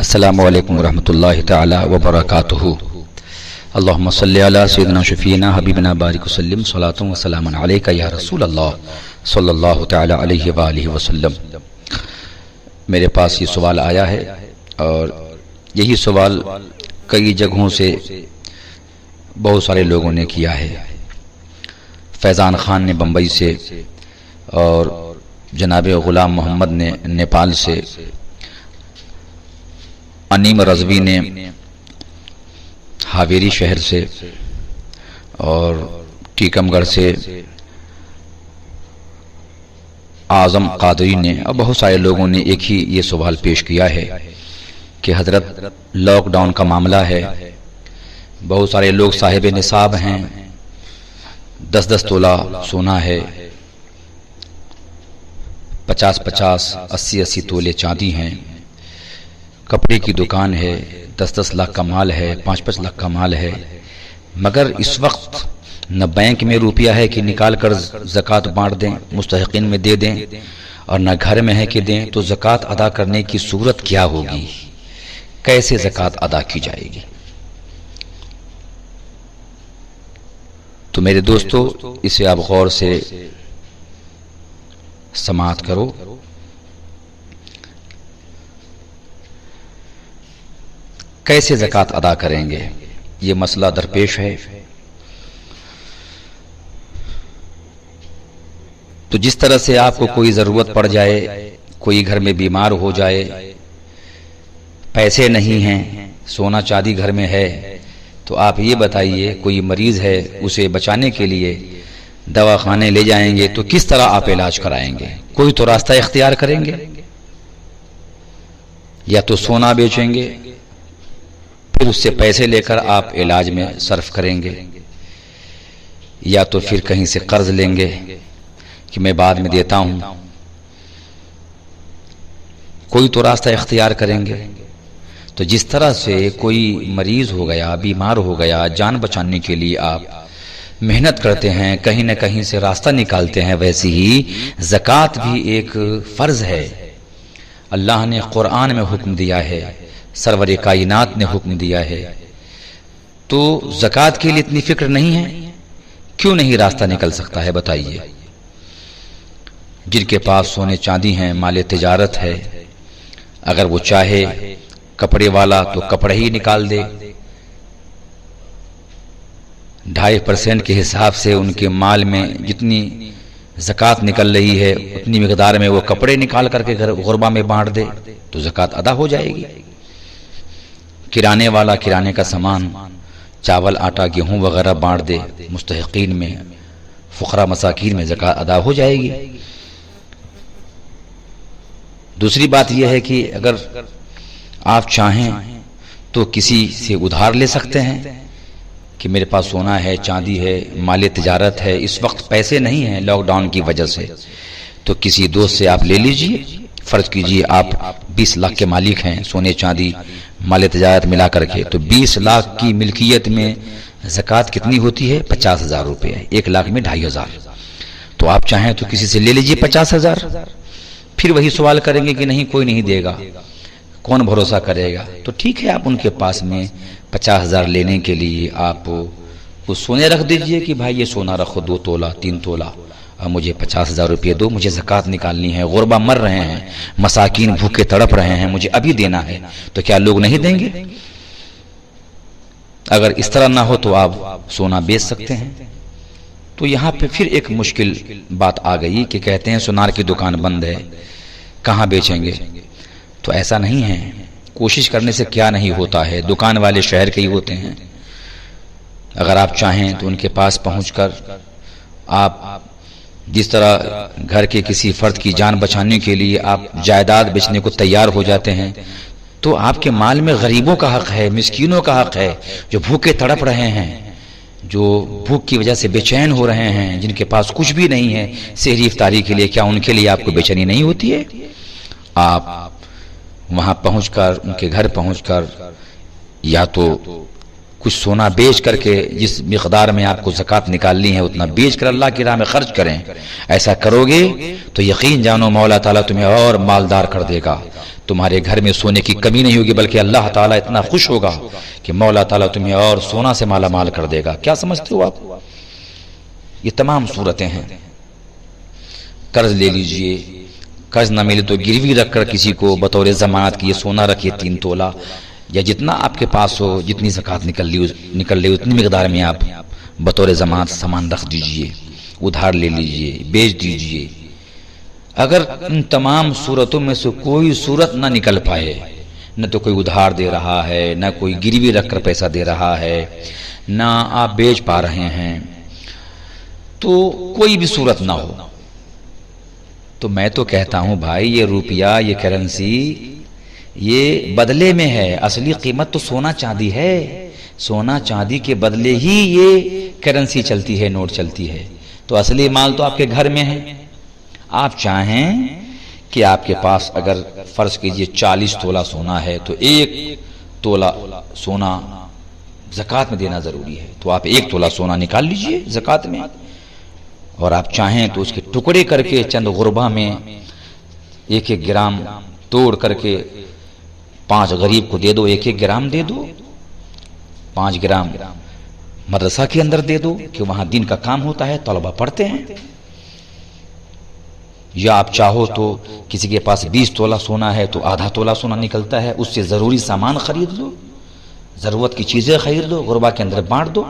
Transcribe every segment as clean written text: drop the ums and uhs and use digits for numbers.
السلام علیکم ورحمۃ اللہ تعالی وبرکاتہ۔ اللہم صلی علی سیدنا شفیعنا حبیبنا بارک وسلم صلاۃ و سلام علیک یا رسول اللہ صلی اللہ تعالی علیہ وآلہ وسلم۔ میرے پاس یہ سوال آیا ہے اور یہی سوال کئی جگہوں سے بہت سارے لوگوں نے کیا ہے۔ فیضان خان نے بمبئی سے اور جناب غلام محمد نے نیپال سے، انیم رضوی نے ہاویری شہر سے، اور ٹیکم گڑھ سے اعظم قادری نے، اور بہت سارے لوگوں نے ایک ہی یہ سوال پیش کیا ہے کہ حضرت لاک ڈاؤن کا معاملہ ہے، بہت سارے لوگ صاحب نصاب ہیں، 10-10 تولہ سونا ہے، 50-50 80-80 تولے چاندی ہیں، کپڑے کی دکان ہے، 10-10 لاکھ کا مال ہے، 5-5 لاکھ کا مال ہے، مگر اس وقت نہ بینک میں روپیہ ہے کہ نکال کر زکوٰۃ بانٹ دیں، مستحقین میں دے دیں، اور نہ گھر میں ہے کہ دیں، تو زکوٰۃ ادا کرنے کی صورت کیا ہوگی؟ کیسے زکوٰۃ ادا کی جائے گی؟ تو میرے دوستو، اسے آپ غور سے سماعت کرو۔ کیسے زکوٰۃ ادا کریں گے؟ یہ مسئلہ درپیش ہے۔ تو جس طرح سے آپ کو کوئی ضرورت پڑ جائے، کوئی گھر میں بیمار ہو جائے، پیسے نہیں ہیں، سونا چاندی گھر میں ہے، تو آپ یہ بتائیے، کوئی مریض ہے، اسے بچانے کے لیے دواخانے لے جائیں گے تو کس طرح آپ علاج کرائیں گے؟ کوئی تو راستہ اختیار کریں گے، یا تو سونا بیچیں گے، پھر اس سے پیسے لے کر آپ علاج میں صرف کریں گے، یا تو پھر کہیں سے قرض لیں گے کہ میں بعد میں دیتا ہوں، کوئی تو راستہ اختیار کریں گے۔ تو جس طرح سے کوئی مریض ہو گیا، بیمار ہو گیا، جان بچانے کے لیے آپ محنت کرتے ہیں، کہیں نہ کہیں سے راستہ نکالتے ہیں، ویسے ہی زکوٰۃ بھی ایک فرض ہے۔ اللہ نے قرآن میں حکم دیا ہے، سرور کائنات نے حکم دیا ہے، تو زکوٰۃ کے لیے اتنی فکر نہیں ہے؟ کیوں نہیں راستہ نکل سکتا ہے؟ بتائیے۔ جن کے پاس سونے چاندی ہیں، مال تجارت ہے، اگر وہ چاہے کپڑے والا تو کپڑے ہی نکال دے، 2.5% کے حساب سے ان کے مال میں جتنی زکوٰۃ نکل رہی ہے اتنی مقدار میں وہ کپڑے نکال کر کے غربا میں بانٹ دے تو زکوٰۃ ادا ہو جائے گی۔ کرانے والا کرانے کا سامان، چاول، آٹا، گیہوں وغیرہ بانٹ دے مستحقین میں، فقراء مساکین میں، زکوٰۃ ادا ہو جائے گی۔ دوسری بات یہ ہے کہ اگر آپ چاہیں تو کسی سے ادھار لے سکتے ہیں کہ میرے پاس سونا ہے، چاندی ہے، مال تجارت ہے، اس وقت پیسے نہیں ہیں لاک ڈاؤن کی وجہ سے، تو کسی دوست سے آپ لے لیجئے۔ فرض کیجئے آپ 20 لاکھ کے مالک ہیں، سونے چاندی مال تجارت ملا کر کے، تو 20 لاکھ کی ملکیت میں زکوٰۃ کتنی ہوتی ہے؟ 50,000 روپے، 1 لاکھ میں 2,500۔ تو آپ چاہیں تو کسی سے لے لیجئے 50,000۔ پھر وہی سوال کریں گے کہ نہیں، کوئی نہیں دے گا، کون بھروسہ کرے گا؟ تو ٹھیک ہے، آپ ان کے پاس میں 50,000 لینے کے لیے آپ وہ سونے رکھ دیجئے کہ بھائی یہ سونا رکھو، 2 تولہ 3 تولہ، اور مجھے 50,000 روپے دو، مجھے زکوٰۃ نکالنی ہے، غربا مر رہے ہیں، مساکین بھوکے تڑپ رہے ہیں، مجھے ابھی دینا ہے۔ تو کیا لوگ نہیں دیں گے؟ اگر اس طرح نہ ہو تو آپ سونا بیچ سکتے ہیں۔ تو یہاں پہ پھر ایک مشکل بات آ گئی کہ کہتے ہیں سونار کی دکان بند ہے، کہاں بیچیں گے؟ تو ایسا نہیں ہے، کوشش کرنے سے کیا نہیں ہوتا ہے، دکان والے شہر کے ہی ہوتے ہیں۔ اگر آپ چاہیں تو ان کے پاس پہنچ کر آپ جس طرح گھر کے کسی فرد کی جان بچانے کے لیے آپ جائیداد بیچنے کو تیار ہو جاتے ہیں، تو آپ کے مال میں غریبوں کا حق ہے، مسکینوں کا حق ہے، جو بھوکے تڑپ رہے ہیں، جو بھوک کی وجہ سے بے چین ہو رہے ہیں، جن کے پاس کچھ بھی نہیں ہے سحری افطاری کے لیے، کیا ان کے لیے آپ کو بے چینی نہیں ہوتی ہے؟ آپ وہاں پہنچ کر، ان کے گھر پہنچ کر، یا تو کچھ سونا بیچ کر کے جس مقدار میں آپ کو زکوٰۃ نکالنی ہے اتنا بیچ کر اللہ کی راہ میں خرچ کریں۔ ایسا کرو گے تو یقین جانو مولا تعالیٰ تمہیں اور مالدار کر دے گا۔ تو تمہارے گھر میں سونے کی کمی نہیں ہوگی، بلکہ اللہ تعالیٰ اتنا خوش ہوگا کہ مولا تعالیٰ تمہیں اور سونا سے مالا مال کر دے گا۔ کیا سمجھتے ہو آپ؟ یہ تمام صورتیں ہیں۔ قرض لے لیجئے، قرض نہ ملے تو گروی رکھ کر کسی کو بطور ضمانت کی یہ سونا رکھیے 3 تولہ، یا جتنا آپ کے پاس ہو، جتنی زکوٰۃ نکل لے اتنی مقدار میں آپ بطور ضمانت سامان رکھ دیجئے، ادھار لے لیجئے، بیچ دیجئے۔ اگر ان تمام صورتوں میں سے کوئی صورت نہ نکل پائے، نہ تو کوئی ادھار دے رہا ہے، نہ کوئی گروی رکھ کر پیسہ دے رہا ہے، نہ آپ بیچ پا رہے ہیں، تو کوئی بھی صورت نہ ہو، تو میں تو کہتا ہوں بھائی یہ روپیہ، یہ کرنسی، یہ بدلے میں ہے۔ اصلی قیمت تو سونا چاندی ہے، سونا چاندی کے بدلے ہی یہ کرنسی چلتی ہے، نوٹ چلتی ہے، تو اصلی مال تو آپ کے گھر میں ہے۔ آپ چاہیں کہ آپ کے پاس اگر فرض کیجئے 40 تولہ سونا ہے تو 1 تولہ سونا زکوٰۃ میں دینا ضروری ہے، تو آپ 1 تولہ سونا نکال لیجئے زکوٰۃ میں، اور آپ چاہیں تو اس کے ٹکڑے کر کے چند غربا میں 1-1 گرام توڑ کر کے 5 غریب کو دے دو، 1-1 گرام دے دو، 5 گرام مدرسہ کے اندر دے دو کہ وہاں دین کا کام ہوتا ہے، طلبہ پڑھتے ہیں۔ یا آپ چاہو تو کسی کے پاس 20 تولہ سونا ہے تو آدھا تولہ سونا نکلتا ہے، اس سے ضروری سامان خرید لو، ضرورت کی چیزیں خرید لو، غربا کے اندر بانٹ دو۔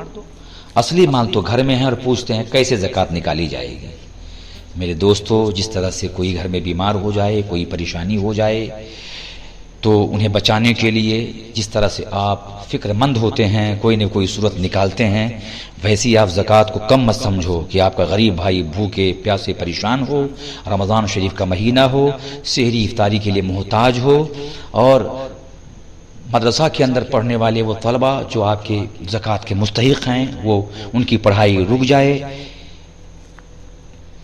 اصلی مال تو گھر میں ہے، اور پوچھتے ہیں کیسے زکوٰۃ نکالی جائے گی۔ میرے دوستو، جس طرح سے کوئی گھر میں بیمار ہو جائے، کوئی پریشانی ہو جائے، تو انہیں بچانے کے لیے جس طرح سے آپ فکر مند ہوتے ہیں، کوئی نہ کوئی صورت نکالتے ہیں، ویسے ہی آپ زکوٰۃ کو کم مت سمجھو کہ آپ کا غریب بھائی بھوکے پیاسے پریشان ہو، رمضان شریف کا مہینہ ہو، سحری افطاری کے لیے محتاج ہو، اور مدرسہ کے اندر پڑھنے والے وہ طلبہ جو آپ کے زکوٰۃ کے مستحق ہیں، وہ ان کی پڑھائی رک جائے،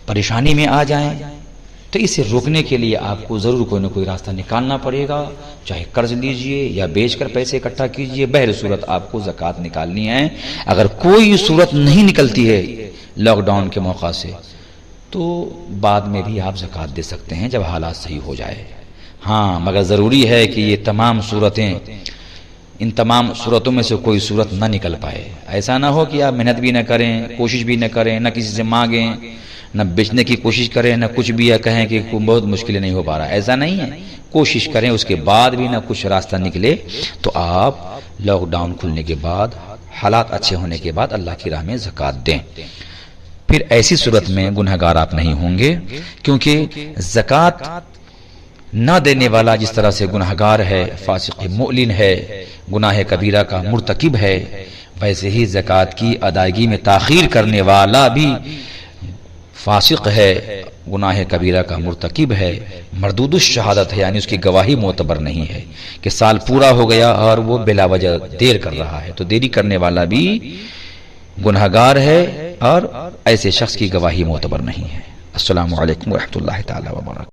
پریشانی میں آ جائیں، تو اسے روکنے کے لیے آپ کو ضرور کوئی نہ کوئی راستہ نکالنا پڑے گا، چاہے قرض لیجئے یا بیچ کر پیسے اکٹھا کیجئے، بہر صورت آپ کو زکوٰۃ نکالنی ہے۔ اگر کوئی صورت نہیں نکلتی ہے لاک ڈاؤن کے موقع سے، تو بعد میں بھی آپ زکوٰۃ دے سکتے ہیں جب حالات صحیح ہو جائے۔ ہاں، مگر ضروری ہے کہ یہ تمام صورتیں، ان تمام صورتوں میں سے کوئی صورت نہ نکل پائے۔ ایسا نہ ہو کہ آپ محنت بھی نہ کریں، کوشش بھی نہ کریں، نہ کسی سے مانگیں، نہ بیچنے کی کوشش کریں، نہ کچھ بھی، یا کہیں کہ بہت مشکل نہیں ہو پا رہا۔ ایسا نہیں ہے، کوشش کریں، اس کے بعد بھی نہ کچھ راستہ نکلے تو آپ لاک ڈاؤن کھلنے کے بعد، حالات اچھے ہونے کے بعد اللہ کی راہ میں زکوٰۃ دیں۔ پھر ایسی صورت میں گنہگار آپ نہیں ہوں گے، کیونکہ زکوٰۃ نہ دینے والا جس طرح سے گنہگار ہے، فاسق معلن ہے، گناہ کبیرہ کا مرتکب ہے، ویسے ہی زکوٰۃ کی ادائیگی میں تاخیر کرنے والا بھی فاسق ہے، گناہ کبیرہ کا مرتکب ہے، مردود الشہادت ہے، یعنی اس کی گواہی معتبر نہیں ہے، کہ سال پورا ہو گیا اور وہ بلا وجہ دیر کر رہا ہے، تو دیری کرنے والا بھی گنہگار ہے، اور ایسے شخص کی گواہی معتبر نہیں ہے۔ السلام علیکم ورحمۃ اللہ تعالی وبرکاتہ۔